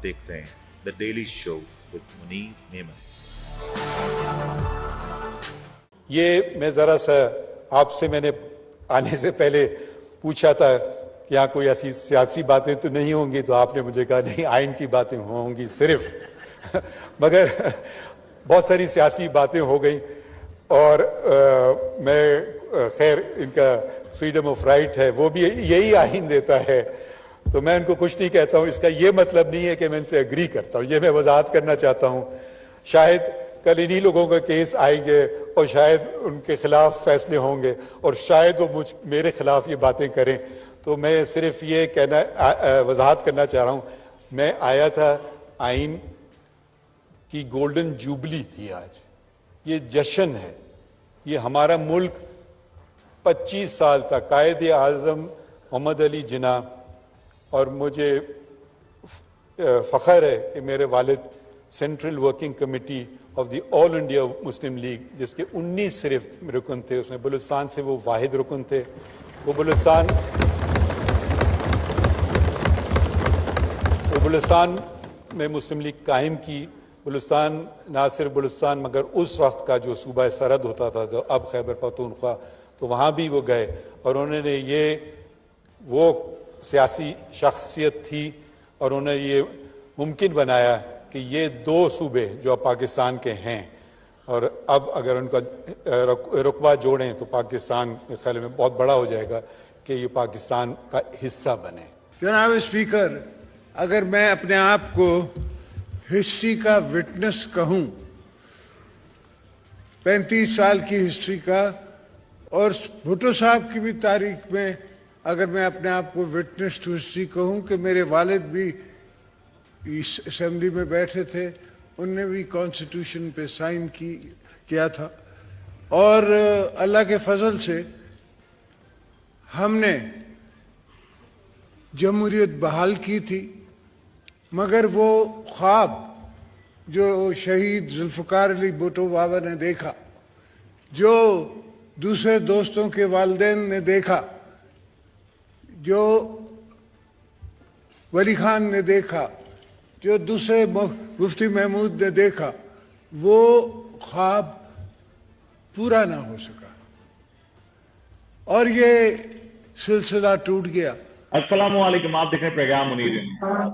देख रहे हैं the daily show with Munir नेमत। ये मैं ज़रा सा आपसे मैंने आने से पहले पूछा था कि यहाँ कोई ऐसी सियासी बातें तो नहीं होंगी, तो आपने मुझे कहा नहीं, आइन की बातें होंगी सिर्फ मगर बहुत सारी सियासी बातें हो गई और मैं खैर इनका फ्रीडम ऑफ राइट है, वो भी यही आइन देता है, तो मैं इनको कुछ नहीं कहता हूँ। इसका ये मतलब नहीं है कि मैं इनसे एग्री करता हूँ, ये मैं वजाहत करना चाहता हूँ। शायद कल इन्हीं लोगों के केस आएंगे और शायद उनके खिलाफ फैसले होंगे और शायद वो मेरे खिलाफ ये बातें करें, तो मैं सिर्फ ये कहना वजाहत करना चाह रहा हूँ। मैं आया था, आइन की गोल्डन जुबली थी आज, ये जश्न है, ये हमारा मुल्क 25 साल तक कायदे आज़म मोहम्मद अली जिन्ना, और मुझे फ़ख्र है कि मेरे वालिद central working committee of the all India Muslim league, जिसके 19 सिर्फ रुकन थे, उसमें बलूचिस्तान से वो वाहिद रुकन थे। वो बलूचिस्तान में मुस्लिम लीग कायम की। बलूचिस्तान, ना सिर्फ बलूचिस्तान मगर उस वक्त का जो सूबा सरहद होता था, जो अब खैबर पख्तूनख्वा, तो वहाँ भी वो गए और उन्होंने वो सियासी शख्सियत थी और उन्होंने ये मुमकिन बनाया कि ये दो सूबे जो अब पाकिस्तान के हैं, और अब अगर उनका रुकबा जोड़ें तो पाकिस्तान के ख्याल में बहुत बड़ा हो जाएगा कि ये पाकिस्तान का हिस्सा बने। जनाब स्पीकर, अगर मैं अपने आप को हिस्ट्री का विटनेस कहूं, 35 साल की हिस्ट्री का, और भुट्टो साहब की भी तारीख में अगर मैं अपने आप को विटनेस टू हिस्ट्री कहूं कि मेरे वालिद भी इस असेंबली में बैठे थे, उनने भी कॉन्स्टिट्यूशन पे साइन किया था, और अल्लाह के फजल से हमने जमहूरियत बहाल की थी। मगर वो ख्वाब जो शहीद जुल्फ़िकार अली भुट्टो बाबा ने देखा, जो दूसरे दोस्तों के वालिदैन ने देखा, जो वली खान ने देखा, जो दूसरे मुफ्ती महमूद ने देखा, वो ख्वाब पूरा ना हो सका और ये सिलसिला टूट गया। अस्सलामुअलैकुम, आप देख रहे हैं प्रोग्राम मुनीर।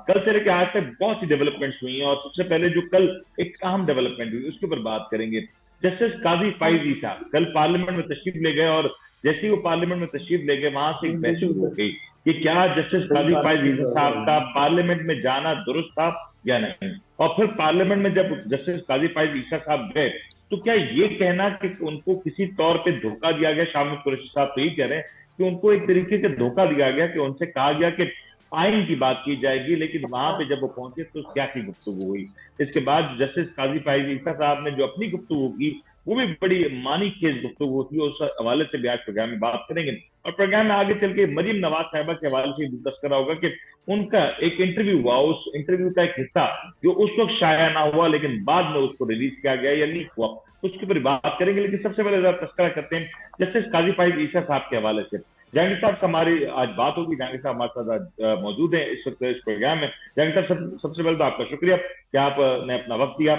कल से लेकर आज तक बहुत सी डेवलपमेंट्स हुई हैं और सबसे पहले जो कल एक अहम डेवलपमेंट हुई उसके ऊपर बात करेंगे। जस्टिस काजी फाइज ईसा कल पार्लियामेंट में तशरीफ ले गए और जैसे ही वो पार्लियामेंट में तशरीफ ले गए वहां से एक बहस हो गई कि क्या जस्टिस काजी फाइज ईसा साहब का पार्लियामेंट में जाना दुरुस्त था या नहीं। और फिर पार्लियामेंट में जब जस्टिस काजी फाइज ईसा साहब गए तो क्या ये कहना कि उनको किसी तौर पे धोखा दिया गया? शाह महमूद कुरैशी साहब तो यही कह रहे हैं कि उनको एक तरीके से धोखा दिया गया कि उनसे कहा गया कि आइन की बात की जाएगी, लेकिन वहां पे जब वो पहुंचे तो क्या की गुफ्तगू हुई। इसके बाद जस्टिस काजी फाइज ईसा साहब ने जो अपनी गुफ्तगू की वो भी बड़ी मानी खेज गुफ्तगू थी, उस हवाले से भी आज प्रोग्राम में बात करेंगे। और प्रोग्राम में आगे चल के मरीम नवाज साहिबा के हवाले से तस्करा होगा कि उनका एक इंटरव्यू हुआ, उस इंटरव्यू का एक हिस्सा जो उस वक्त शाया ना हुआ लेकिन बाद में उसको रिलीज किया गया या लीक हुआ, उसके ऊपर बात करेंगे। लेकिन सबसे पहले तस्करा करते हैं जस्टिस काजी फाइज ईसा साहब के हवाले से। जहांगीर साहब से हमारी आज बात होगी। जहांगीर साहब हमारे साथ मौजूद हैं इस वक्त इस प्रोग्राम में। जहांगीर साहब, सबसे पहले तो आपका शुक्रिया कि आपने अपना वक्त दिया।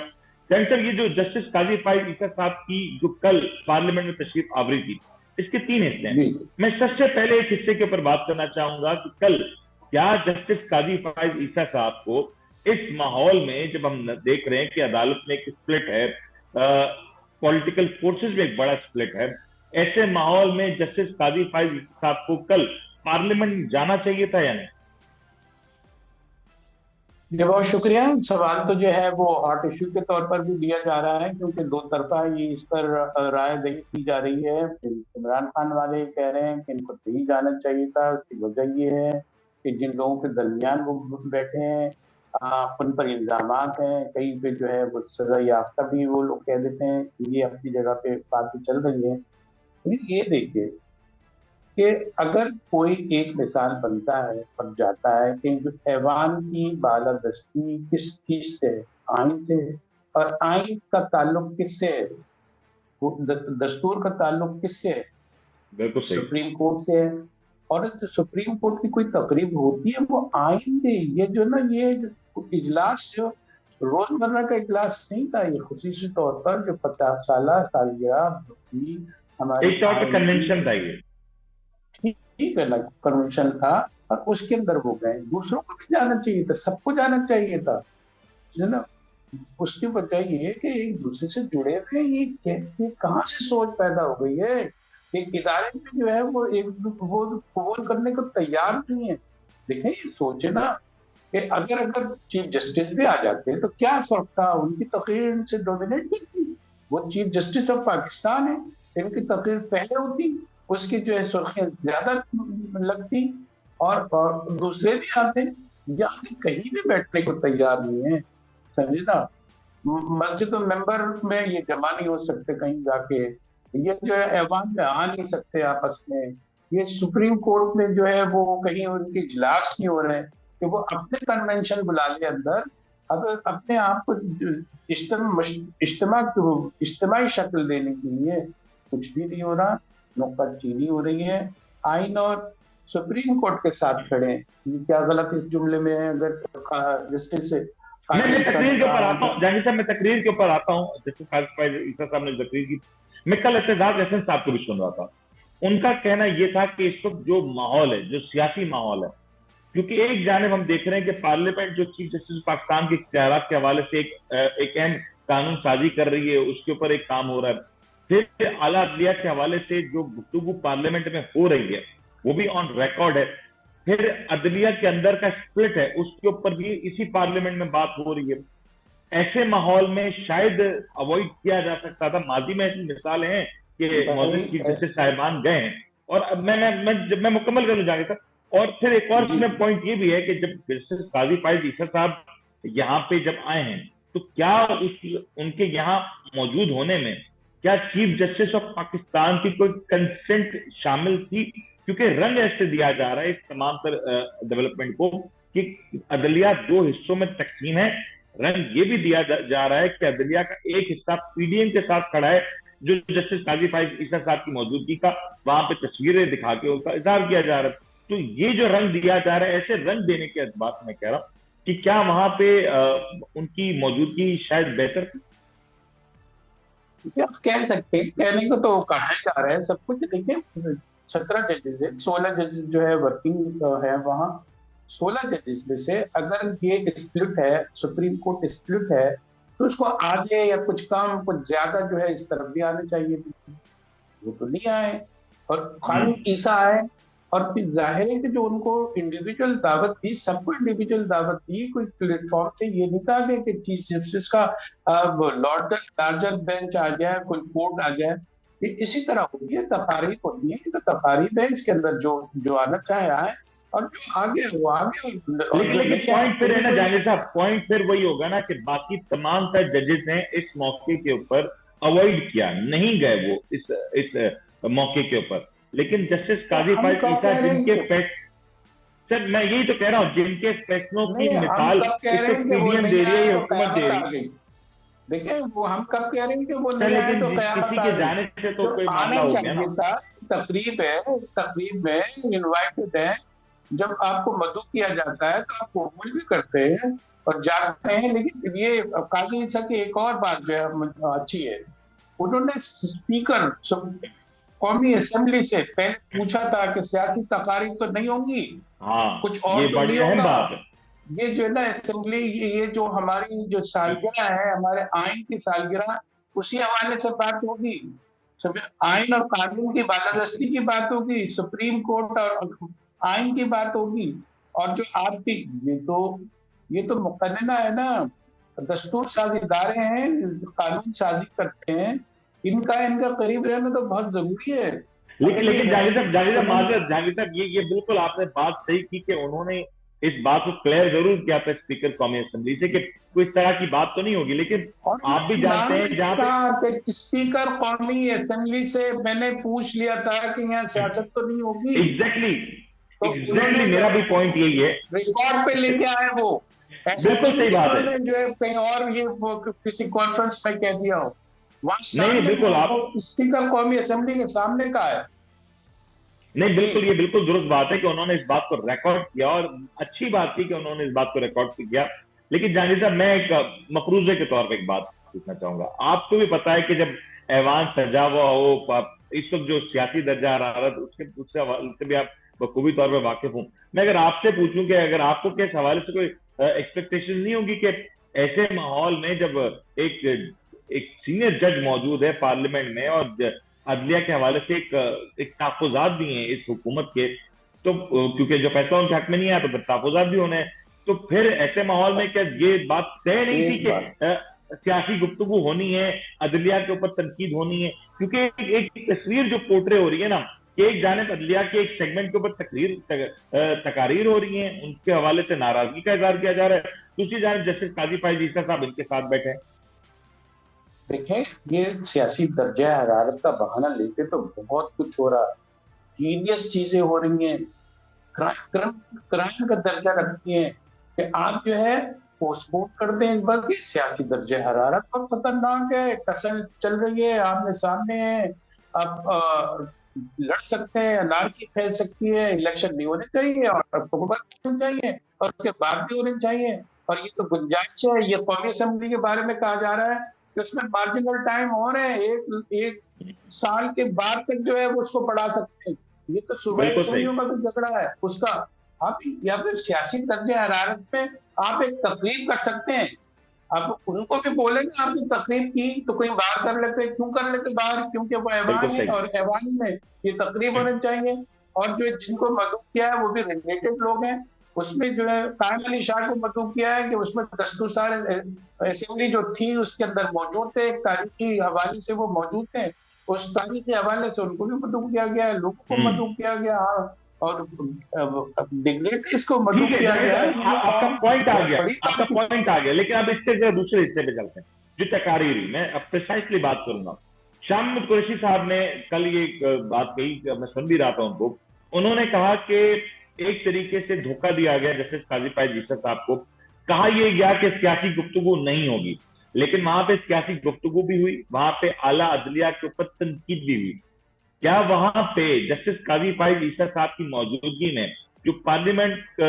जहांगीर साहब, ये जो जस्टिस काजी फाइज ईसा साहब की जो कल पार्लियामेंट में तशरीफ आवरी थी, इसके 3 हिस्से हैं। मैं सबसे पहले एक हिस्से के ऊपर बात करना चाहूंगा कि कल क्या जस्टिस काजी फाइज ईसा साहब को इस माहौल में जब हम देख रहे हैं कि अदालत में एक स्प्लिट है, पॉलिटिकल फोर्सेस में एक बड़ा स्प्लिट है, ऐसे माहौल में जस्टिस काजी फाइज साहब को कल पार्लियामेंट जाना चाहिए था या नहीं? जी बहुत शुक्रिया। सवाल तो जो है वो हॉट इश्यू के तौर पर भी लिया जा रहा है क्योंकि दो तरफा ये इस पर राय दही की जा रही है। इमरान खान वाले कह रहे हैं कि इनको नहीं जाना चाहिए था। उसकी वजह ये है कि जिन लोगों के दरमियान वो बैठे हैं उन पर इल्जामात हैं, कहीं पे जो है वो सजा याफ्ता भी वो लोग कह देते हैं। ये अपनी जगह पे बातें चल रही है। ये देखिए कि अगर कोई एक मिसाल बनता है और जाता है कि जो ऐवान की बालादस्ती किस चीज से है, आइन से, और आइन का ताल्लुक किससे है, दस्तूर का ताल्लुक किससे है? बिल्कुल सही, सुप्रीम कोर्ट से है। और सुप्रीम कोर्ट की कोई तकरीब होती है वो आइन से, ये जो ना ये इजलास जो रोजमर्रा का इजलास नहीं था, ये खुसूसी तौर पर जो 50 सालगिरह की हमारी एक तौर पर कन्वेंशन था ये, ठीक है ना, कन्वेंशन था, और उसके अंदर वो गए। दूसरों को भी जाना चाहिए था, सबको जाना चाहिए था, है ना। उसकी वजह ये है कि एक दूसरे से जुड़े हुए, ये कहाँ से सोच पैदा हो गई है। एक इदारे में जो है वो एक वो कबूल करने को तैयार नहीं है। देखें, ये सोचे ना कि अगर चीफ जस्टिस भी आ जाते तो क्या फर्क था, उनकी तकरीर इनसे डोमिनेट नहीं थी। वो चीफ जस्टिस ऑफ पाकिस्तान है, इनकी तकरीर पहले होती, उसकी जो है सुर्खियां ज्यादा लगती, और दूसरे भी आते, यहाँ कहीं भी बैठने को तैयार नहीं है, समझे ना। मस्जिद मेंबर में ये जमा नहीं हो सकते कहीं जाके, ये जो है ऐवान में आ नहीं सकते आपस में, ये सुप्रीम कोर्ट में जो है वो कहीं उनके इजलास नहीं हो रहे हैं कि वो अपने कन्वेंशन बुला ले अंदर। अब अपने आप को इज्तिमाई शक्ल देने के लिए कुछ भी नहीं हो रहा, नुक्ताचीनी हो रही है। आइन और सुप्रीम कोर्ट के साथ खड़े हैं, ये क्या गलत इस जुमले में है? अगर जस्टिस मैं तकरीर के ऊपर आता हूँ जहांगीर साहब, मैं तकरीर के ऊपर आता हूँ। जैसे ईसा साहब ने तकरीर की, मैं कल एतजाज हसन साहब को भी सुन रहा था, उनका कहना यह था कि इस वक्त जो माहौल है, जो सियासी माहौल है, क्योंकि एक जानिब हम देख रहे हैं कि पार्लियामेंट जो चीफ जस्टिस पाकिस्तान के इख्तियारात के हवाले से एक अहम कानून साजी कर रही है, उसके ऊपर एक काम हो रहा है। फिर आला अदलिया के हवाले से जो गुफ्तगू पार्लियामेंट में हो रही है वो भी ऑन रिकॉर्ड है। फिर अदलिया के अंदर का स्प्लिट है, उसके ऊपर भी इसी पार्लियामेंट में बात हो रही है। ऐसे माहौल में शायद अवॉइड किया जा सकता था। माजी में ऐसी मिसालें हैं कि मौजूद चीफ जस्टिस साहिबान गए हैं, और अब मैं मुकम्मल करना चाहता था। और फिर एक और इसमें पॉइंट ये भी है कि जब जस्टिस काजी फाइज ईसा साहब यहाँ पे जब आए हैं, तो क्या उनके यहाँ मौजूद होने में क्या चीफ जस्टिस ऑफ पाकिस्तान की कोई कंसेंट शामिल थी? क्योंकि रंग ऐसे दिया जा रहा है इस तमाम तर डेवलपमेंट को कि अदलिया दो हिस्सों में तकसीम है। रंग ये भी दिया जा रहा है कि अदलिया का एक हिस्सा पीडीएम के साथ खड़ा है, जो जस्टिस काजी फाइज ईसा साहब की मौजूदगी का वहां पे तस्वीरें दिखा के उसका इजहार किया जा रहा है। तो ये जो रंग दिया जा रहा है, ऐसे रंग देने के बात मैं कह रहा हूँ कि क्या वहां पे उनकी मौजूदगी शायद बेहतर थी? कह सकते हैं, कहने को तो कहा जा रहा है सब कुछ। देखिए 17 जजेस है, 16 जजेस जो है वर्किंग है वहाँ। 16 जजेस में से अगर ये स्प्लिट है, सुप्रीम कोर्ट स्प्लिट है, तो उसको आगे या कुछ कम कुछ ज्यादा जो है इस तरफ भी आने चाहिए थे, वो तो नहीं आए। और खाली ईसा आए, और फिर जाहिर है कि जो उनको इंडिविजुअल दावत दी, सबको इंडिविजुअल दावत दी, कोई प्लेटफॉर्म से ये नहीं कहा गया कि चीफ जस्टिस का लार्जर बेंच आ जाए, फुल कोर्ट आ जाए। ये इसी तरह होती है, तकारीर होती है, तो तकारीर बेंच के अंदर जो आना चाहे आए, और जो आगे वो आगे। लेकिन पॉइंट फिर है ना जहांगीर साहब, पॉइंट फिर वही होगा ना कि बाकी तमाम तर जजेस ने इस मौके के ऊपर अवॉइड किया, नहीं गए वो इस मौके के ऊपर। लेकिन जस्टिस काजी फाइज ईसा जिनके सर मैं यही तो कह रहा हूँ, जिनके फैसलों की मिसाल पीडीएम दे रही है, हुकूमत दे रही है। देखिए वो हम कब कह रहे हैं कि वो नहीं आए तो किसी के जाने से तो कोई मामला हो गया ना। तकरीब में इनवाइटेड है, जब आपको मदू किया जाता है तो आप कबूल भी करते हैं और जाते हैं। लेकिन ये काजी ईसा की एक और बात जो है अच्छी है, उन्होंने स्पीकर कौमी असेंबली से पहले पूछा था कि सियासी तकारीर तो नहीं होंगी, कुछ और तो नहीं होगा। ये जो है ना असेंबली, ये जो हमारी जो सालगिरह है, हमारे आइन की सालगिरह, उसी हवाले से बात होगी। आइन और कानून की बालादस्ती की बात होगी, सुप्रीम कोर्ट और आइन की बात होगी। और जो आपकी ये तो मुकन्ना है ना, दस्तूर साज इदारे हैं, कानून साजी करते हैं, इनका करीब रहना तो बहुत जरूरी है। लेकिन जहांगीर साहब ये बिल्कुल आपने बात सही की कि उन्होंने इस बात को क्लियर जरूर किया था स्पीकर कौमी असेंबली से कि कोई इस तरह की बात तो नहीं होगी। लेकिन आप भी जानते हैं जहां पे स्पीकर कौमी असेंबली से मैंने पूछ लिया था कि यहाँ सियासत तो नहीं होगी। एग्जैक्टली मेरा भी पॉइंट यही है, रिकॉर्ड पे लेके आए वो। बिल्कुल सही बात है, जो है कहीं और ये किसी कॉन्फ्रेंस में कह दिया हो, नहीं बिल्कुल आप स्पीकर कौमी असेंबली के सामने का है। नहीं बिल्कुल, ये बिल्कुल दुरुस्त बात है कि उन्होंने इस बात को रिकॉर्ड किया, और अच्छी बात थी कि उन्होंने इस बात को रिकॉर्ड किया। लेकिन जानी साहब, मैं एक मफरूजे के तौर पे एक बात पूछना चाहूंगा। आपको भी पता है कि जब ऐवान सजा हुआ हो, इस वक्त जो सियासी दर्जा हरारत उसके हवाले से भी आप बखूबी तौर पर वाकिफ हूँ। मैं अगर आपसे पूछूं कि अगर आपको किस हवाले से कोई एक्सपेक्टेशन नहीं होगी कि ऐसे माहौल में जब एक एक सीनियर जज मौजूद है पार्लियामेंट में और अदलिया के हवाले से एक तहफुजात भी हैं इस हुकूमत के, तो क्योंकि जो फैसला उनके हक में नहीं आया तो फिर तहफुजात भी होने हैं, तो फिर ऐसे माहौल में क्या ये बात तय नहीं थी कि सियासी गुफ्तगू होनी है, अदलिया के ऊपर तनकीद होनी है? क्योंकि एक तस्वीर जो पोर्ट्रे हो रही है ना कि एक जानिब अदलिया के एक सेगमेंट के ऊपर तकारीर हो रही है, उनके हवाले से नाराजगी का इजहार किया जा रहा है, दूसरी जानिब जस्टिस काजी फाइज ईसा साहब इनके साथ बैठे हैं। देखें, ये सियासी दर्जा हरारत का बहाना लेके तो बहुत कुछ हो रहा है, सीरियस चीजें हो रही हैं, क्राइम का दर्जा रखती हैं कि आप जो है पोस्टपोन कर दें इस बार की सियासी दर्जे हरारत और खतरनाक है, टसल चल रही है, आमने सामने है, आप लड़ सकते हैं, अनारकी फैल सकती है, इलेक्शन नहीं होने चाहिए और अक्टूबर होने चाहिए और उसके बाद भी होने चाहिए। और ये तो गुंजाइश है, ये कौमी असेंबली के बारे में कहा जा रहा है कि उसमें मार्जिनल टाइम हो रहे हैं, एक साल के बाद तक जो है वो उसको बढ़ा सकते हैं। ये तो सुबह सुनियों का भी झगड़ा है उसका। आप या फिर सियासी दर्जे हरारत में आप एक तकरीर कर सकते हैं, आप उनको भी बोलेंगे आपने तकरीर की तो कोई बाहर कर लेते, क्यों कर लेते बाहर? क्योंकि वो ऐवान है और ऐवान में ये तकरीब होनी चाहिए। और जो जिनको मदऊ किया है वो भी रिलेटेड लोग हैं। उसमें जो है कायम अली शाह को मदऊ किया है कि उसमें दस्तूर असेंबली जो थी उसके अंदर मौजूद थे, एक तारीखी हवाले से वो मौजूद थे, उस तारीखी हवाले से उनको भी मदऊ किया गया है, लोगों को मदऊ किया गया और डिग्नेटरीज को मदऊ किया गया है। आपका पॉइंट आ गया, लेकिन अब इससे दूसरे हिस्से पे चलते हैं जो तकारीरी, मैं अब प्रिसाइसली बात करूंगा। शाह महमूद कुरैशी साहब ने कल ये बात कही, मैं सुन भी रहा था उनको, उन्होंने कहा कि एक तरीके से धोखा दिया गया जस्टिस काजी फाइज ईसा साहब को। कहा यह गया कि सियासी गुफ्तगू नहीं होगी, लेकिन वहां पे सियासी गुफ्तगू भी हुई, वहां पे आला अदलिया के ऊपर तनकीद भी हुई। क्या वहां पे जस्टिस काजी फाइज ईसा साहब की मौजूदगी में जो पार्लियामेंट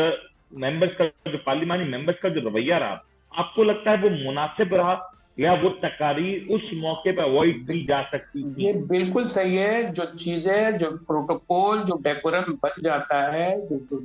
मेंबर्स का जो पार्लिमानी मेंबर्स का जो रवैया रहा, आपको लगता है वो मुनासिब रहा या वो तकारीर उस मौके पर अवॉइड की जा सकती थी? ये बिल्कुल सही है। जो चीजें, जो प्रोटोकॉल, जो डेकोरम बच जाता है, जो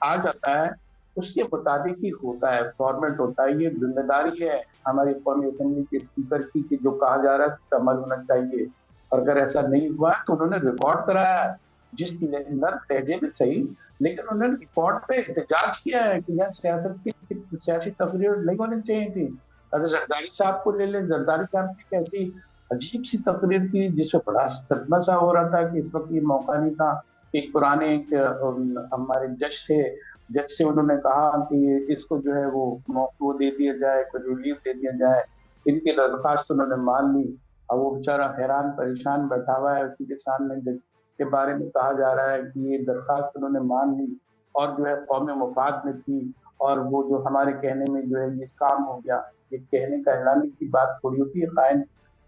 आ जाता है, उसके मुताबिक ही होता है, फॉर्मेट होता है। ये जिम्मेदारी है हमारी कौमी असेंबली के स्पीकर की कि जो कहा जा रहा है उसका अमल होना चाहिए। और अगर ऐसा नहीं हुआ तो उन्होंने रिकॉर्ड कराया, जिस लहजे में सही, लेकिन उन्होंने रिकॉर्ड पे एहतजाज किया है कि यह सियासी तकरीर नहीं होनी चाहिए थी। अगर जरदारी साहब को ले लें, जरदारी साहब की कैसी अजीब सी तकरीर थी जिसमें बड़ा सदमा सा हो रहा था कि इस वक्त ये मौका नहीं था। एक पुराने हमारे जज थे, जज से उन्होंने कहा कि इसको जो है वो दे दिया जाए, कोई रिलीफ दे दिया जाए। इनकी दरखास्त उन्होंने मान ली। अब वो बेचारा हैरान परेशान बैठा हुआ है, उसी के सामने जज के बारे में कहा जा रहा है कि ये दरखास्त उन्होंने मान ली और जो है कौमी मफाद में थी, और वो जो हमारे कहने में जो है ये काम हो गया। ये कहने का ऐलानी की बात थोड़ी होती है,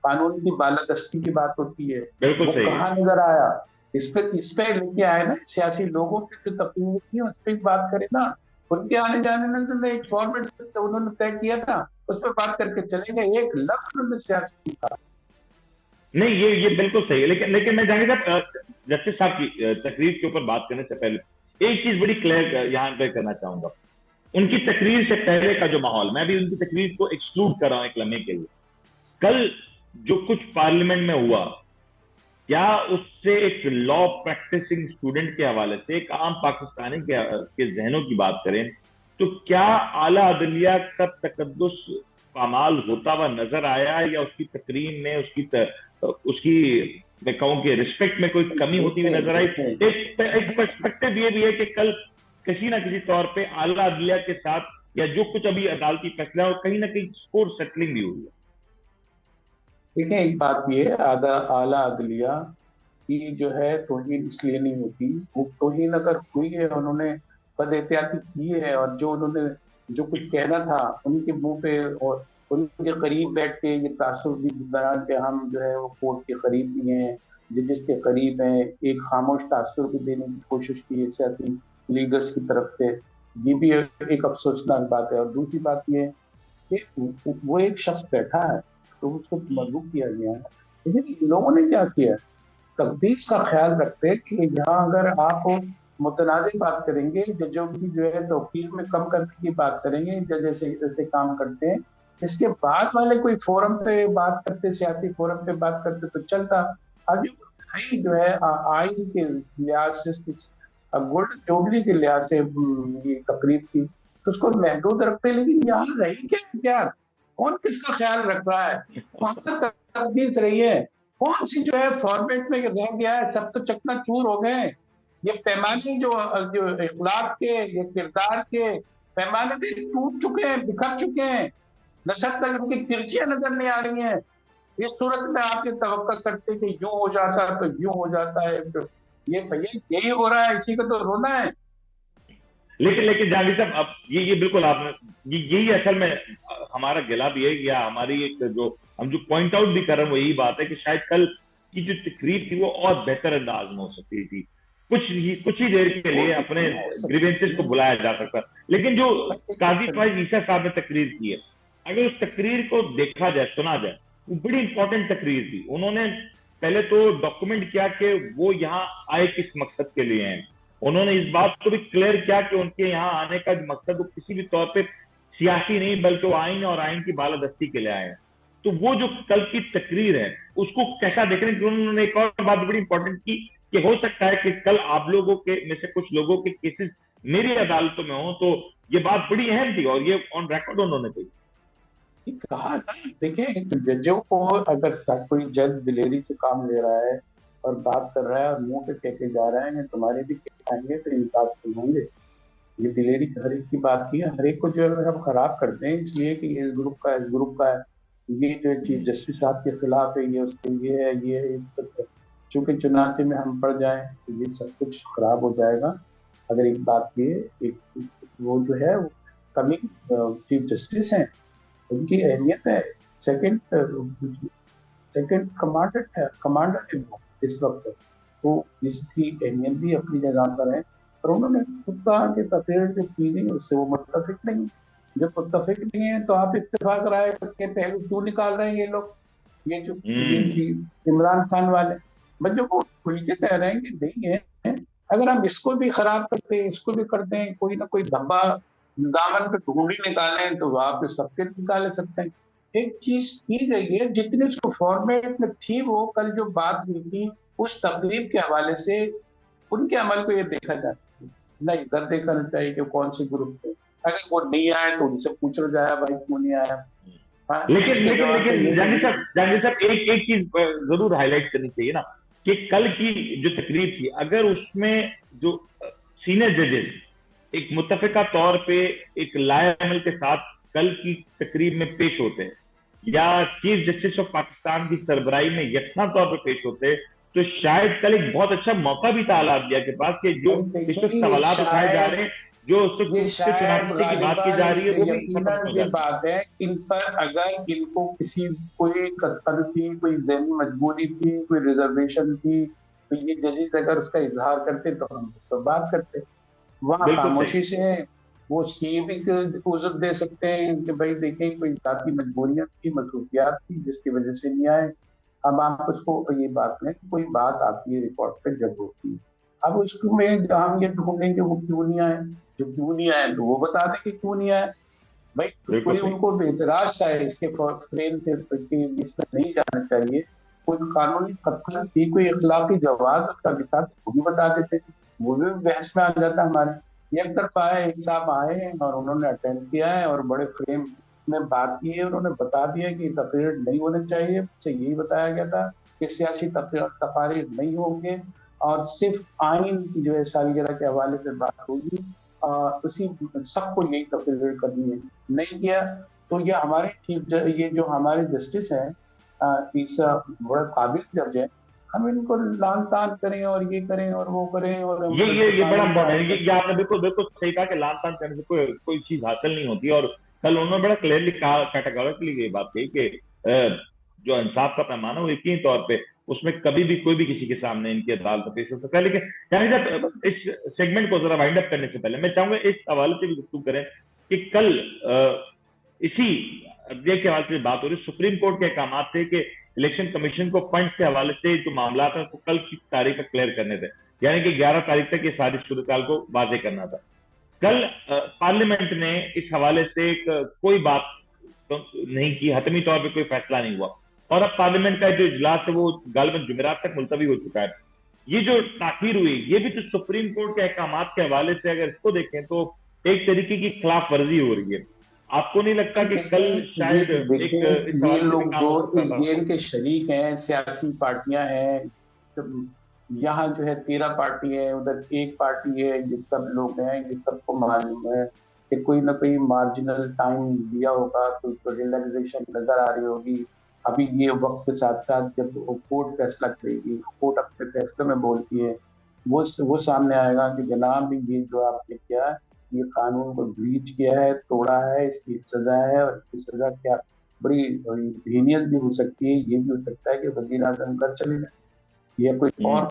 कानून की बालादस्ती की बात होती है। वो कहाँ नजर आया? इस पे लेके आए ना, सियासी लोगों की जो तकलीफ थी उस पर बात करें ना। उनके आने जाने में तो एक फॉर्मेट उन्होंने तय किया था, उस पर बात करके चले गए, एक लफ्ज उन्होंने सियासी था नहीं। ये बिल्कुल सही है, लेकिन मैं जानिए जस्टिस साहब की तकरीर के ऊपर बात करने से पहले एक चीज बड़ी क्लियर यहाँ पे करना चाहूंगा। उनकी तकरीर से पहले का जो माहौल, मैं भी उनकी तकरीर को एक्सक्लूड कर रहा हूं एक लम्हे के लिए। कल जो कुछ पार्लियामेंट में हुआ, क्या उससे एक लॉ प्रैक्टिसिंग स्टूडेंट के हवाले से, एक आम पाकिस्तानी के जहनों की बात करें तो क्या आला अदलिया का तकद्दुस पामाल होता हुआ नजर आया, या उसकी तकरीर में उसकी मैं कहूं कि रिस्पेक्ट में कोई कमी होती हुई नजर आई? एक पर्सपेक्टिव ये भी है कि कल किसी ना किसी तौर पे आला अदलिया के साथ या जो कुछ अभी अदालती फैसला और कहीं ना कहीं स्कोर सेटलिंग भी हुई है। देखिए, एक बात ये आला अदलिया की जो है तौहीन इसलिए नहीं होती, वो तौहीन अगर हुई है, उन्होंने बद एहतियाती की है और जो उन्होंने जो कुछ कहना था उनके मुंह पे और उनके करीब बैठ के ये तासुर भी दरान के हम जो है वो कोर्ट के करीब भी हैं, जजेस के करीब हैं, एक खामोश तासुर भी देने की कोशिश की है सियासी लीडर्स की तरफ से, ये भी एक अफसोसनाक बात है। और दूसरी बात ये है कि वो एक शख्स बैठा है तो उसको मजबूर किया गया है, लेकिन इन लोगों ने क्या किया, तकदीस का ख्याल रखते कि यहाँ अगर आप मुतनाज़ बात करेंगे, जजों की जो है तौकीर में कम करने की बात करेंगे, जज ऐसे काम करते हैं, इसके बाद वाले कोई फोरम पे बात करते, सियासी फोरम पे बात करते तो चलता। आज जो है आइन के लिहाज से, गोल्डन जुबली के लिहाज से ये तकरीब थी तो उसको महदूद रखते, लेकिन यहाँ रही क्या, कौन किसका ख्याल रख रहा है, कौन सा तकदीस रही है, कौन सी जो है फॉर्मेट में रह गया है, सब तो चकनाचूर हो गए। ये पैमाने जो इखलाक के, ये किरदार के पैमाने टूट चुके हैं, बिखर चुके हैं, नशर तक उनकी तिरछियां नजर नहीं आ रही हैं। इस सूरत में आपके तवक्का करते कि यूं हो जाता तो यूं हो जाता है, तो ये भैया यही हो रहा है, इसी का तो रोना है। लेकिन जहांगीर साहब, अब ये बिल्कुल आपने यही असल में हमारा गिला भी है, या हमारी एक जो हम जो पॉइंट आउट भी कर रहे हैं वो यही बात है कि शायद कल की जो तकरीर थी वो और बेहतर अंदाज में हो सकती थी, कुछ ही देर के लिए अपने ग्रीवेंसेस को बुलाया जा सकता। लेकिन जो काजी फैज ईसा साहब ने तकरीर की है, अगर उस तकरीर को देखा जाए, सुना जाए, वो बड़ी इंपॉर्टेंट तकरीर थी। उन्होंने पहले तो डॉक्यूमेंट किया कि वो यहाँ आए किस मकसद के लिए हैं। उन्होंने इस बात को भी क्लियर किया कि उनके यहाँ आने का मकसद वो किसी भी तौर पे सियासी नहीं, बल्कि वो आइन और आइन की बालादस्ती के लिए आए हैं। तो वो जो कल की तकरीर है उसको कैसा देख रहे हैं? उन्होंने एक और बात बड़ी इंपॉर्टेंट की कि हो सकता है कि कल आप लोगों के में से कुछ लोगों के केसेस मेरी अदालतों में हो, तो ये बात बड़ी अहम थी और ये ऑन रिकॉर्ड उन्होंने कही। कहा देखिए, जजों को अगर कोई जज दिलेरी से काम ले रहा है और बात कर रहा है और मुंह पे कहते जा रहा है कि तुम्हारे भी आएंगे तो इंसाफ से होंगे, ये दिलेरी हर एक की बात की है। हर एक को जो है हम खराब करते हैं इसलिए कि ये इस ग्रुप का है, ये जो चीफ जस्टिस साहब के खिलाफ है, ये उसके ये है, ये है, इस पर चूंकि चुनाचे में हम पड़ जाए तो ये सब कुछ खराब हो जाएगा। अगर एक बात ये एक वो जो है कमी चीफ जस्टिस हैं, उनकी अहमियत है, सेकंड कमांडर है इस वक्त, तो इसकी अहमियत भी अपनी जगह पर है। और उन्होंने खुद कहा कि तकरीर जो की गई उससे वो मुत्तफिक नहीं, जब मुत्तफिक नहीं है तो आप इत्तेफाक राय के पहलू क्यों निकाल रहे हैं ये लोग, ये जो इमरान खान वाले बच्चों को खुल के कह रहे हैं कि नहीं है, अगर हम इसको भी खराब करते हैं, इसको भी करते हैं, कोई ना कोई धब्बा दामन पे ढूंढी निकालें तो आप सबके निकाले सकते हैं। एक चीज की गई है, जितनी उसको फॉर्मेट में थी, वो कल जो बात हुई थी उस तकरीब के हवाले से उनके अमल को ये देखा जाता है, नहीं इधर देखना चाहिए कि कौन से ग्रुप थे, अगर वो नहीं आए तो उनसे पूछ लो जाया भाई क्यों नहीं आया। लेकिन जहांगीर साहब एक चीज जरूर हाईलाइट करनी चाहिए ना कि कल की जो तकरीर थी, अगर उसमें जो सीनियर जजेस एक मुत्तफिका तौर पे एक लाए अमल के साथ कल की तकरीब में पेश होते हैं, या चीफ जस्टिस ऑफ पाकिस्तान की सरबराही में यकसा तौर पर पेश होते हैं, तो शायद कल एक बहुत अच्छा मौका भी था आलादिया के पास कि जो सवाल उठाए जा रहे हैं, जो की बात की जा रही है, वो भी ये बात है। इन पर अगर इनको किसी कोई कसर थी, कोई ज़हनी मजबूरी थी, कोई रिजर्वेशन थी, तो ये जजेस अगर उसका इजहार करते तो हम तो बात करते। वहाँ खामोशी से वो ये भी उज़्र दे सकते हैं कि भाई देखें कोई जाती मजबूरियां थी, मसरूफियात थी जिसकी वजह से नहीं आए। अब आप उसको ये बात में कोई बात आती है रिकॉर्ड पे जब होती है, अब उसको में हम ये ढूंढेंगे वो क्यों नहीं आए, जो क्यों नहीं आए तो वो बता दें कि क्यों नहीं आए। भाई कोई उनको बेतराज का है इसके फ्रेम से इसमें नहीं जाना चाहिए, कोई कानूनी खतरा थी, कोई इखलाकी जवाब उसका विचार वो भी बता देते, वो भी बहस में आ जाता हमारे। एक तरफ आए, एक साहब आए और उन्होंने अटेंड किया है और बड़े फ्रेम में बात की है, उन्होंने बता दिया कि तकरीर नहीं होने चाहिए, से यही बताया गया था कि सियासी तकारीर नहीं होंगे और सिर्फ आइन की जो है सालगिरह के हवाले से बात होगी, उसी सबको यही तकरीर करनी है। नहीं किया तो ये हमारे ये जो हमारे जस्टिस हैं, इस बड़ा काबिल जज है, हम इनको लान तान करें और ये करें और वो करें और ये बड़ा इम्पोर्टेंट है कि आपने बिल्कुल सही कहा कि लान तान करने से कोई चीज हासिल नहीं होती। और कल उन्होंने बड़ा क्लियरली कहा, कैटेगोरिकली ये बात कही कि जो इंसाफ का पैमाना वो यकीनी तौर पे उसमें कभी भी कोई भी किसी के सामने इनकी अदालत में पेश हो सकता है। लेकिन जाहिर है इस सेगमेंट को जरा वाइंड अप करने से पहले मैं चाहूंगा इस हवाले से भी गुफ्तगू करें कि कल इसी अपडेट के हवाले से बात हो रही, सुप्रीम कोर्ट के अहकाम थे कि इलेक्शन कमीशन को फंड के हवाले से जो मामला है उसको कल की तारीख तक क्लियर करने थे, यानी कि 11 तारीख तक ये सारी सूरत को वाजे करना था। कल पार्लियामेंट ने इस हवाले से कोई बात तो नहीं की, हतमी तौर पे कोई फैसला नहीं हुआ और अब पार्लियामेंट का जो इजलास है वो गालिबन जुमेरात तक मुलतवी हो चुका है। ये जो ताखीर हुई ये भी तो सुप्रीम कोर्ट के अहकाम के हवाले से अगर इसको देखें तो एक तरीके की खिलाफ वर्जी हो रही है। आपको नहीं लगता कि कल शायद ये लोग जो इस गेम के शरीक हैं, सियासी पार्टियां हैं, तो यहाँ जो है 13 पार्टी है, उधर एक पार्टी है, ये सब लोग हैं, ये सबको मालूम है कि कोई ना कोई मार्जिनल टाइम दिया होगा, कोई तो रिलैक्सेशन नजर आ रही होगी। अभी ये वक्त के साथ साथ जब कोर्ट फैसला करेगी, कोर्ट अपने फैसले में बोलती है, वो सामने आएगा कि जनाब ये जो आपने किया, ये कानून को ब्रीच किया है, तोड़ा है, इसकी सजा है और इसकी सजा क्या बड़ी हीनियत भी हो सकती है। ये भी हो सकता है कि वजीर आजम कर चले जाए या कोई और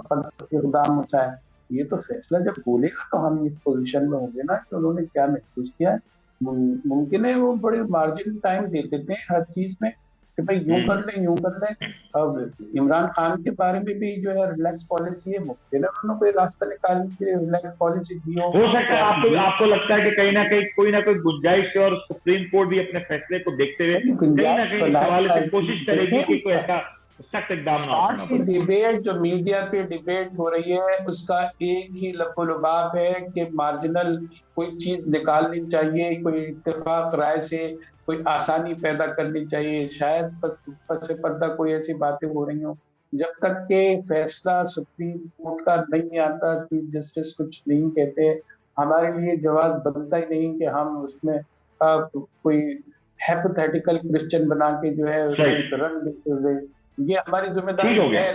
इकदाम उठाए। ये तो फैसला जब बोलेगा तो हम इस पोजीशन में होंगे ना कि उन्होंने क्या महसूस किया है। मुमकिन है वो बड़े मार्जिन टाइम देते थे हर चीज में कि भाई यूं कर ले यूं कर ले। अब इमरान खान के बारे में भी जो है रिलैक्स पॉलिसी है, मुमकिन है उन्होंने कोई रास्ता निकालने के लिए रिलैक्स पॉलिसी दी हो सकता है। आपको लगता है कि कहीं ना कहीं कोई ना कोई गुंजाइश है और सुप्रीम कोर्ट भी अपने फैसले को देखते हुए कहीं ना कहीं सवाल से कोशिश करेगी कि कोई ऐसा सख्त इकदाम ना उठाना पड़े। डिबेट जो मीडिया पे डिबेट हो रही है उसका एक ही लफो-लुबाब है कि मार्जिनल कोई चीज निकालनी चाहिए, कोई इत्तेफाक राय से कोई आसानी पैदा करनी चाहिए। शायद पस पर्दा कोई ऐसी बातें हो रही हो। जब तक के फैसला सुप्रीम कोर्ट का नहीं आता, चीफ जस्टिस कुछ नहीं कहते, हमारे लिए जवाब बनता ही नहीं कि हम उसमें कोई हाइपोथेटिकल क्वेश्चन बना के जो है रन देते हुए, ये हमारी जिम्मेदारी है।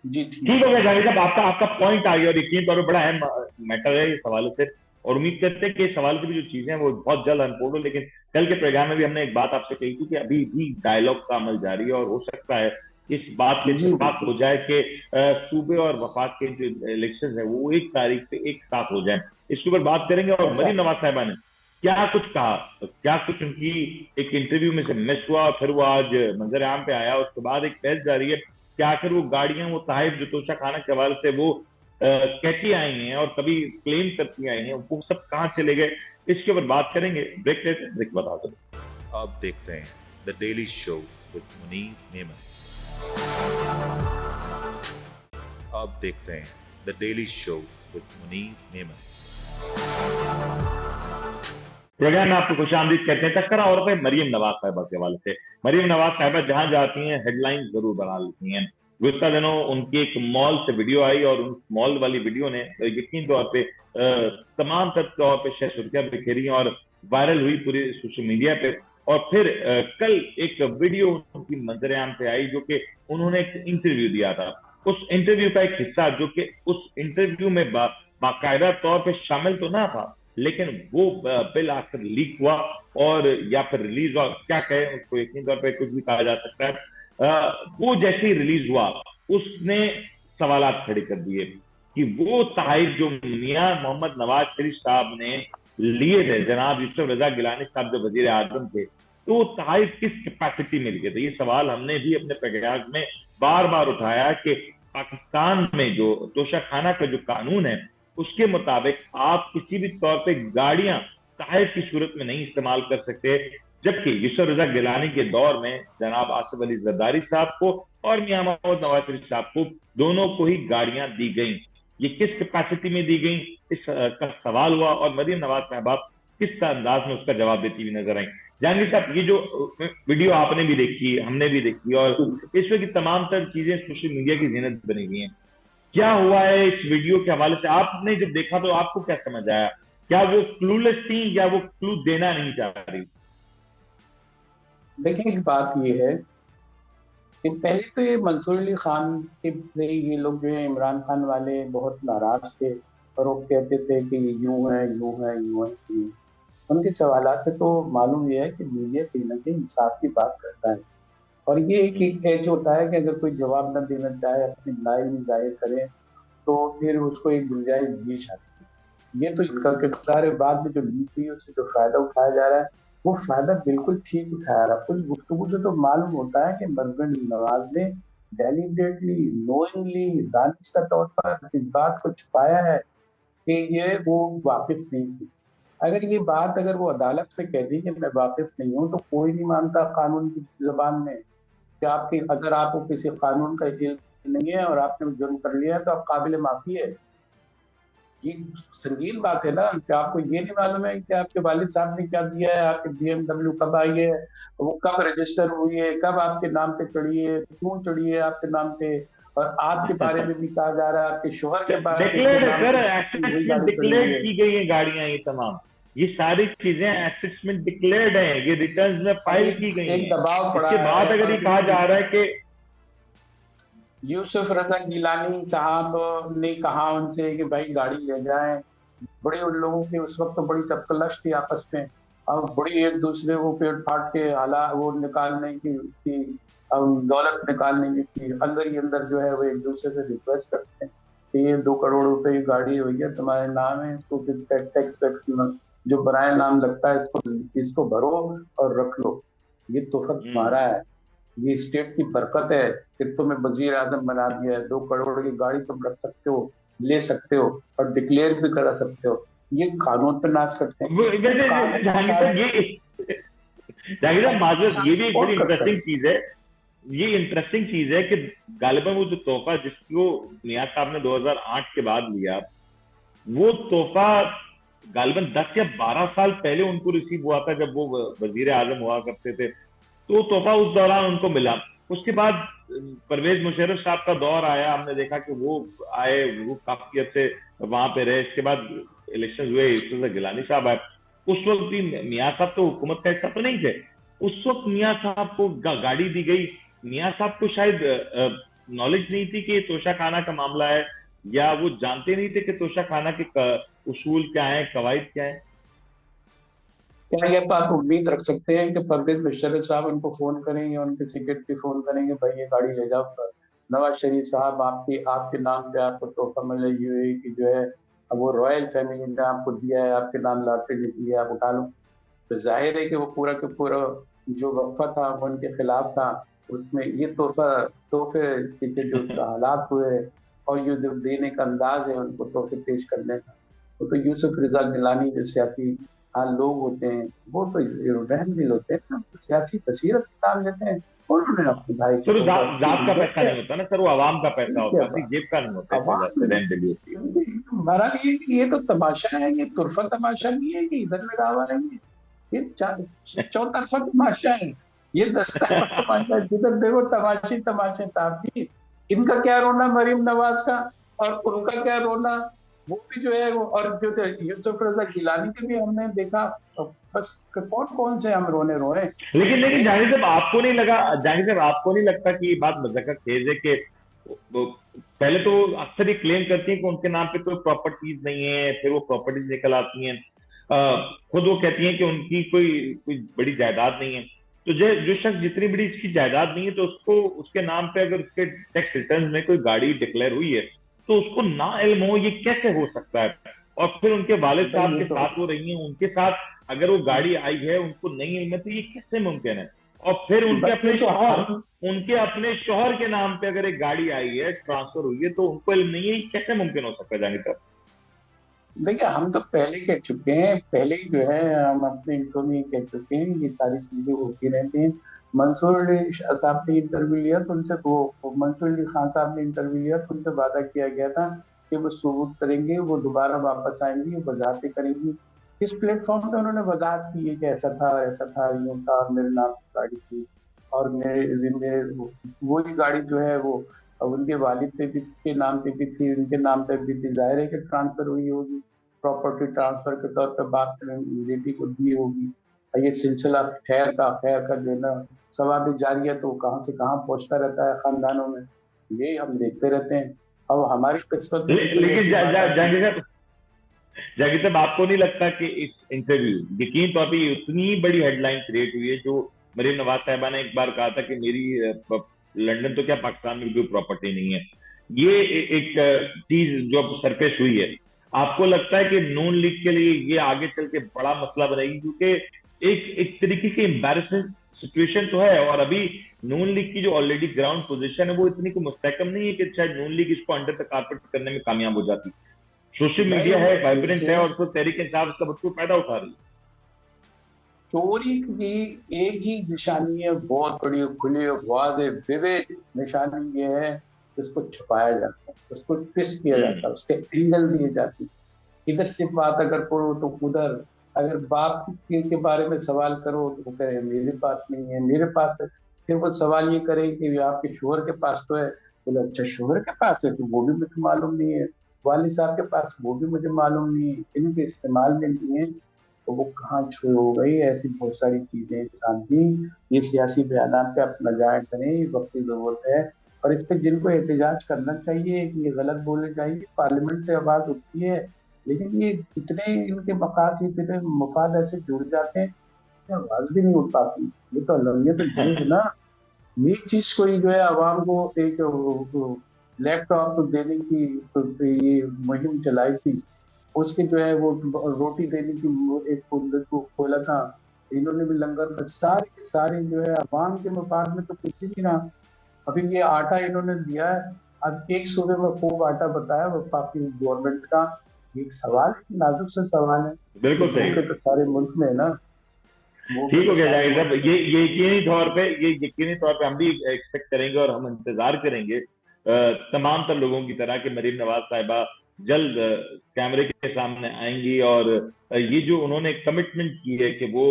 जी ठीक हो गया जाहिर साहब, आपका पॉइंट आ गया और यकीन तौर पर बड़ा अहम मैटर है इस हवाले से और उम्मीद करते हैं कि इस सवाल की भी जो चीजें हैं वो बहुत जल्द अनफोल्ड हो। लेकिन कल के प्रोग्राम में भी हमने एक बात आपसे कही थी कि अभी भी डायलॉग का अमल जारी है और हो सकता है इस बात पे इत्तेफाक हो जाए कि सूबे और वफाक के जो इलेक्शन है वो 1 तारीख से एक साथ हो जाए। इसके ऊपर बात करेंगे। और मरीम नवाज साहिबा ने क्या कुछ कहा, क्या कुछ उनकी एक इंटरव्यू में से मिस हुआ और फिर वो आज मंजर आम पे आया, उसके बाद एक बहस जारी है कि आखिर वो गाड़ियां वो तहफ जो तोशा खाना के हवाले से वो कहती आई हैं और कभी क्लेम करती आई हैं, वो सब कहाँ चले गए, इसके ऊपर बात करेंगे। ब्रेक लेते हैं, ब्रेक बता दो। आप देख रहे हैं the daily show with Munir नेमत। आप देख रहे हैं the daily show with Munir नेमत। प्रोग्राम में आपको खुशामदीद करते हैं। टक्कर और पे मरीम नवाज साहिबा के हवाले से। मरीम नवाज साहिबा जहां जाती हैं हेडलाइन जरूर बना लेती हैं। गुज़श्ता दिनों उनकी एक मॉल से वीडियो आई और उस मॉल वाली वीडियो ने यकीन तौर पे तमाम तौर पे सुर्खियां बिखेरी और वायरल हुई पूरी सोशल मीडिया पे। और फिर कल एक वीडियो उनकी मंजर आम पे आई जो कि उन्होंने एक इंटरव्यू दिया था। उस इंटरव्यू का एक हिस्सा जो कि उस इंटरव्यू में बाकायदा तौर पे शामिल तो ना था, लेकिन वो बिल आखिर लीक हुआ और या फिर रिलीज हुआ, क्या कहें उसको, यकीन तौर पे कुछ भी कहा जा सकता है। वो जैसे ही रिलीज हुआ उसने सवालात खड़े कर दिए कि वो तहफ़ जो मियां मोहम्मद नवाज शरीफ साहब ने लिए थे, जनाब यूसुफ रजा गिलानी साहब जो वजीर आजम थे, तो वो तहफ़ किस कैपेसिटी में लिए थे। ये सवाल हमने भी अपने प्रोग्राम में बार बार उठाया कि पाकिस्तान में जो तोशाखाना का जो कानून है उसके मुताबिक आप किसी भी तौर पे गाड़ियां तहफ़ की सूरत में नहीं इस्तेमाल कर सकते, जबकि यूसुफ रजा गिलानी के दौर में जनाब आसिफ अली जरदारी साहब को और मियां मोहम्मद नवाज शरीफ साहब को दोनों को ही गाड़ियां दी गई। ये किस कैपेसिटी में दी गई इसका सवाल हुआ और मरीम नवाज साहबा किस अंदाज में उसका जवाब देती हुई नजर आई। जहांगीर साहब, ये जो वीडियो आपने भी देखी, हमने भी देखी और इसमें की तमाम तर चीजें सोशल मीडिया की जीनत बनी हुई हैं। क्या हुआ है इस वीडियो के हवाले से? आपने जब देखा तो आपको क्या समझ आया? क्या वो क्लूलेस थी या वो क्लू देना नहीं चाह रही? देखिए, बात ये है कि पहले तो ये मंसूर अली खान के ये लोग जो है इमरान खान वाले बहुत नाराज थे और वो कहते थे कि यूं है यूं है यूं है। उनके सवालात से तो मालूम यह है कि मीडिया कहीं ना कहीं इंसाफ की बात करता है। और ये एक एज होता है कि अगर कोई जवाब न देना चाहे, अपनी लाइन जाहिर करे, तो फिर उसको एक गुंजाइश दी जाती है। ये तो इनका किरदार है। बाद में जो लीक हुई उससे जो फायदा उठाया जा रहा है, वो फायदा बिल्कुल ठीक उठाया रहा है। कुछ गुफ्तगू से तो मालूम होता है कि मरहूम नवाज ने डेलिबरेटली, नोइंगली, दानिस्ता तौर पर इस बात को छुपाया है कि ये वो वाकिफ नहीं थी। अगर ये बात अगर वो अदालत से कह दी कि मैं वाकिफ नहीं हूँ, तो कोई नहीं मानता कानून की जबान में कि आपकी, अगर आपको किसी कानून का इल्म नहीं है और आपने जुर्म कर लिया है तो आप काबिल माफी है। ये संगीन बात है ना कि आपको ये नहीं मालूम है कि आपके वालिद साहब ने क्या दिया है, आपकी BMW कब आई है, वो कब रजिस्टर हुई है, कब आपके नाम पे चढ़ी है, क्यों चढ़ी है आपके नाम पे, और आपके बारे में भी कहा जा रहा है, आपके शोहर के बारे में डिक्लेयर की गई है गाड़ियां, ये तमाम, ये सारी चीजें एसेट्स में डिक्लेयर्ड हैं, ये रिटर्न्स में फाइल की गई हैं। दबाव पड़ा इसके बाद अगर ये कहा जा रहा है कि यूसुफ रजा गिलानी साहब ने कहा उनसे कि भाई गाड़ी ले जाएं, बड़ी उन लोगों की उस वक्त तो बड़ी तकलश थी आपस में, और बड़ी एक दूसरे को पेट फाट के हालात वो निकालने की थी, दौलत निकालने की थी। अंदर ही अंदर जो है वो एक दूसरे से रिक्वेस्ट करते हैं कि ये 2 करोड़ रुपए की गाड़ी है भैया, तुम्हारे नाम है, इसको टैक्स जो बनाए नाम लगता है इसको भरो और रख लो, ये तोहफा तुम्हारा है, ये स्टेट की बरकत है कि तुम्हें वजीर आजम बना दिया है, 2 करोड़ की गाड़ी तुम रख सकते हो, ले सकते हो और डिक्लेयर भी करा सकते हो। ये कानून पे नाच करते हैं। माजरत, ये भी एक बड़ी इंटरेस्टिंग चीज है। ये इंटरेस्टिंग चीज है कि गालिबन वो जो तोहफा जिसको नियाज साहब ने 2008 के बाद लिया, वो तोहफा गालिबन 10 या 12 साल पहले उनको रिसीव हुआ था जब वो वजीर आजम हुआ करते थे, तो तोहफा उस दौरान उनको मिला। उसके बाद परवेज मुशर्रफ साहब का दौर आया, हमने देखा कि वो आए, वो काफी अच्छे वहां पे रहे। इसके बाद इलेक्शन हुए, यूसुफ गिलानी साहब आए। उस वक्त भी मियां साहब तो हुकूमत का हिस्सा तो नहीं थे। उस वक्त मियां साहब को गाड़ी दी गई। मियां साहब को शायद नॉलेज नहीं थी कि तोशा खाना का मामला है, या वो जानते नहीं थे कि तोशा खाना के उसूल क्या है, कवायद क्या है। क्या ये तो आप उम्मीद रख सकते हैं कि परवेज मुशर्रफ साहब उनको फोन करेंगे, उनके सेक्रेटरी फोन करेंगे, भाई ये गाड़ी ले जाओ, नवाज शरीफ साहब आपके नाम पे आपको तोहफा मिला, यूएई की जो है अब वो रॉयल फैमिली ने आपको दिया है, आपके नाम लॉटरी निकली है, आप उठा लो। तो जाहिर है कि वो पूरा के पूरा जो वक्फा था वो उनके खिलाफ था। उसमें ये तोहफे के जो हालात हुए और ये जो देने का अंदाज है उनको तोहफे पेश करने का, तो यूसुफ रजा गिलानी जो सियासी लोग होते हैं वो तो रहमदिल होते हैं ना, सियासी बसीरत से काम लेते हैं। उन्होंने अपने भाई सर जात का पैसा नहीं होता ना सर, वो आवाम का पैसा होता है, अपनी जेब का नहीं होता। बहरहाल ये तो तमाशा है, ये तुरफा तमाशा नहीं है कि इधर लगा हुआ है, ये चौतरफा तमाशा है, ये 10 तमाशा है, जिधर देखो तमाशे ताकि इनका क्या रोना मरीम नवाज का और उनका क्या रोना, वो भी जो है वो, और जो यूसुफ रजा गिलानी के भी हमने देखा, बस कौन से हम रोए। लेकिन जाहिर साहब आपको नहीं लगता कि ये बात मज़ाक खेज है कि पहले तो अक्सर ये क्लेम करती हैं कि उनके नाम पे कोई प्रॉपर्टीज नहीं है, फिर वो प्रॉपर्टीज निकल आती हैं, खुद वो कहती हैं कि उनकी कोई बड़ी जायदाद नहीं है। तो जो शख्स जितनी बड़ी इसकी जायदाद नहीं है, तो उसको उसके नाम पे अगर उसके टैक्स रिटर्न में कोई गाड़ी डिक्लेयर हुई है तो उसको ना इल्म हो, ये कैसे हो सकता है? और फिर उनके वालिद साहब के साथ वो रही हैं, उनके साथ अगर वो गाड़ी आई है उनको नहीं इल्म है, तो ये कैसे मुमकिन है? और फिर उनके अपने शौहर के नाम पे अगर एक गाड़ी आई है, ट्रांसफर हुई है, तो उनको इल्म नहीं है, ये कैसे मुमकिन हो सकता है? जाने तक देखिए, हम तो पहले कह चुके हैं, पहले ही जो है हम अपने इंट्रो में कह चुके हैं, ये सारी चीजें होती रहती हैं। मंसूर अली साहब ने इंटरव्यू लिया तो उनसे मंसूर अली खान साहब ने इंटरव्यू लिया तो उनसे वादा किया गया था कि वो सबूत करेंगे, वो दोबारा वापस आएंगी, वजाहतें करेंगी। इस प्लेटफॉर्म पे उन्होंने वजाहत की है कि ऐसा था, यूं था, मेरे नाम की गाड़ी थी और मेरे वही गाड़ी जो है वो उनके वालिद के नाम पे भी थी, उनके नाम पे भी थी। जाहिर है कि ट्रांसफर हुई होगी, प्रॉपर्टी ट्रांसफर के तौर पर बात करें, बेटी को दी होगी। ये सिलसिला खैर का जो ना सवाब जारी है, तो कहाँ से कहाँ पहुंचता रहता है खानदानों में, यही हम देखते रहते हैं। अब हमारी किस्मत। लेकिन जाकिर साहब, आपको नहीं लगता कि इस इंटरव्यू यकीन तौर पर उतनी बड़ी हेडलाइन क्रिएट हुई है जो मरीम नवाज साहिबा ने एक बार कहा था कि मेरी लंदन तो क्या पाकिस्तान में कोई प्रॉपर्टी नहीं है। ये एक चीज जो अब सरफेस हुई है, आपको लगता है कि नून लीग के लिए ये आगे चल के बड़ा मसला बनेगी? क्योंकि एक तरीके की एम्बैरेसमेंट सिचुएशन तो है, और अभी नून लीग की जो ऑलरेडी ग्राउंड पोजीशन है वो इतनी को मुस्तहकम नहीं है कि शायद नून लीग इसको अंडर द कारपेट करने में कामयाब हो जाती। सोशल मीडिया है, वाइब्रेंट है, और उसको तहरीक इंसाफ इसका बच्चों पैदा उठा रही है। चोरी की एक ही निशानी है, बहुत बड़ी खुली वादे विविध निशानी ये है, इसको छुपाया जाता है, उसको ट्विस्ट किया जाता है, उसके एंगल दिए जाते हैं। इधर से बात अगर करो तो उधर, अगर बाप के बारे में सवाल करो तो वो कहे मेरे पास नहीं है, मेरे पास है। फिर वो सवाल ये करे कि आपके शोहर के पास तो है, बोले अच्छा शोहर के पास है तो वो भी मुझे मालूम नहीं है, वाली साहब के पास वो भी मुझे मालूम नहीं है, इनके इस्तेमाल में नहीं है, तो वो कहाँ छुई हो गई। ऐसी बहुत सारी चीजें इंसान की, ये सियासी बयान पे आप न जाए करें, वक्त की जरूरत है। और इस पे जिनको एहतजाज करना चाहिए कि ये गलत बोलने चाहिए, पार्लियामेंट से आवाज उठती है, लेकिन ये इतने इनके मकास इतने मफाद ऐसे जुड़ जाते हैं कि आवाज भी नहीं उठ पाती। ये तो जुर्म है ना। ये चीज कोई जो है आवाम को एक लैपटॉप देने की तो ये मुहिम चलाई थी, उसके जो है वो रोटी देने की एक को खोला था, इन्होंने भी लंगर में सारे के सारे जो है आवाम के मफाद में तो कुछ भी नहीं रहा। अभी ये आटा इन्होंने दिया है, अब एक सूबे में खूब आटा बताया वो पाकि गवर्नमेंट का एक सवाल, नाजुक सा सवाल है। बिल्कुल सही, तो सारे मुल्क में है ना। ठीक हो गया जाहिर साहब। ये यकीनी तौर पे हम भी एक्सपेक्ट करेंगे और हम इंतजार करेंगे तमाम तर लोगों की तरह कि मरीम नवाज साहिबा जल्द कैमरे के सामने आएंगी, और ये जो उन्होंने कमिटमेंट की है कि वो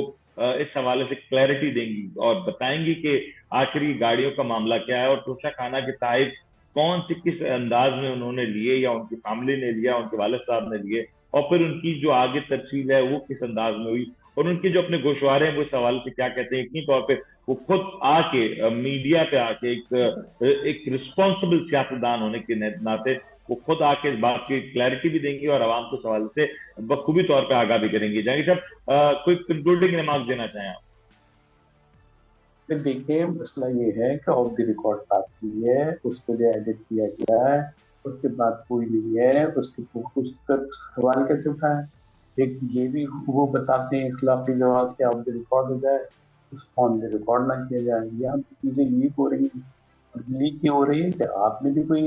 इस हवाले से क्लैरिटी देंगी और बताएंगी कि आखिर गाड़ियों का मामला क्या है, और तोशा खाना के तहत कौन से किस अंदाज में उन्होंने लिए, या उनकी फैमिली ने लिया, उनके वालिद साहब ने लिए, और फिर उनकी जो आगे तरसील है वो किस अंदाज में हुई, और उनके जो अपने गोशवारे हैं वो इस हवाले से क्या कहते हैं। यकीनी तौर पे वो खुद आके मीडिया पे आके एक रिस्पॉन्सिबल सियासतदान होने के नाते वो खुद आके इस बात की क्लैरिटी भी देंगी और आवाम को सवाल से बखूबी तौर पे आगाह भी करेंगी। जहांगीर साहब कोई कंक्लूडिंग रिमार्क देना चाहें आप? देखिए मसला ये है कि ऑफ द रिकॉर्ड बात की है, उसको जो एडिट किया गया है, उसके बाद कोई नहीं है, उसका सवाल कैसे उठाए। एक ये भी वो बताते हैं इखलाकी जवाब के ऑफ द रिकॉर्ड हो जाए, उस ऑन द रिकॉर्ड ना किया जाए। यहाँ चीजें लीक हो रही हैं, लीक क्यों हो रही है कि आपने भी कोई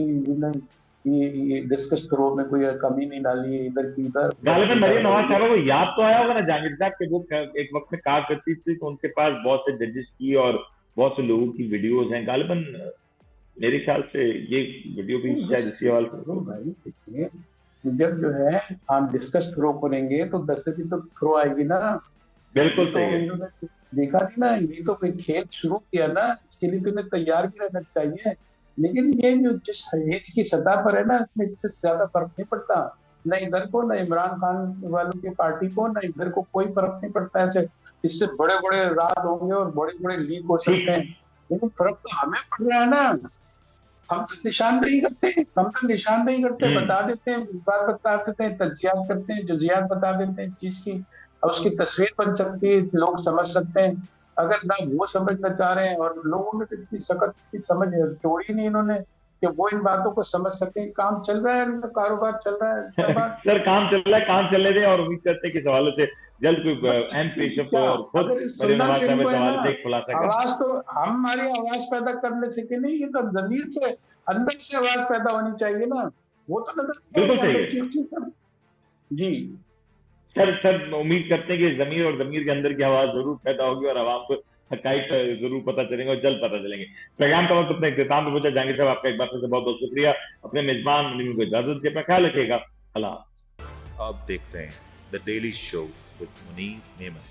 ये डिस्कस थ्रो में कोई कमी नहीं डाली है इधर की इधर। गालिबन मरीम नवाज साहब को याद तो आया होगा ना जहांगीर साहब के वो एक वक्त में कहा करती थी तो उनके पास बहुत से जजेस की और बहुत से लोगों की वीडियोस हैं। गालिबन मेरे ख्याल से ये वीडियो भी शायद इसी हवाले से। भाई देखिए जब जो है हम डिस्कस थ्रो करेंगे तो 10 भी तो थ्रो आएगी ना। बिल्कुल तो इन्होंने देखा थी ना, ये तो कोई खेल शुरू किया ना, इसके लिए तुम्हें तैयार भी रहना चाहिए। लेकिन ये जो जिस हेज की सतह पर है ना, इसमें इससे ज्यादा फर्क नहीं पड़ता, न इधर को न इमरान खान वालों की पार्टी को, न इधर को कोई फर्क नहीं पड़ता है। इससे बड़े बड़े राज होंगे और बड़े बड़े लीक हो सकते हैं, लेकिन फर्क तो हमें पड़ रहा है ना। हम तो निशानदेही करते, बता देते हैं, बात बता देते हैं, तज्जियात करते हैं, जुजियात बता देते हैं चीज की, और उसकी तस्वीर बन सकती है, लोग समझ सकते हैं। अगर ना वो समझना चाह रहे हैं, और लोगों में तो इतनी सख्त की समझ छोड़ी नहीं इन्होंने कि वो इन बातों को समझ सके। काम चल रहा है, कारोबार चल रहा है सर, काम चल रहा है, काम चलने दें, और उम्मीद करते हैं कि इस हवाले से जल्द कोई अहम पेशरफ और खुद आवाज तो हमारी आवाज पैदा करने से कि नहीं, ये तो जमीर से अंदर से आवाज पैदा होनी चाहिए ना, वो तो नजर जी। सर उम्मीद करते हैं कि जमीर और जमीर के अंदर की आवाज जरूर पैदा होगी और आवाम को हकाइक जरूर पता चलेंगे और जल्द पता चलेंगे। प्रोग्राम का वक्त अपने इख्तिताम पे पहुंचा। जहांगीर साहब आपका एक बार से बहुत बहुत शुक्रिया। अपने मेजबान मुनीम को इजाजत दीजिए, अपना ख्याल रखिएगा। अल्लाह। आप देख रहे हैं the daily show with Munir Memon.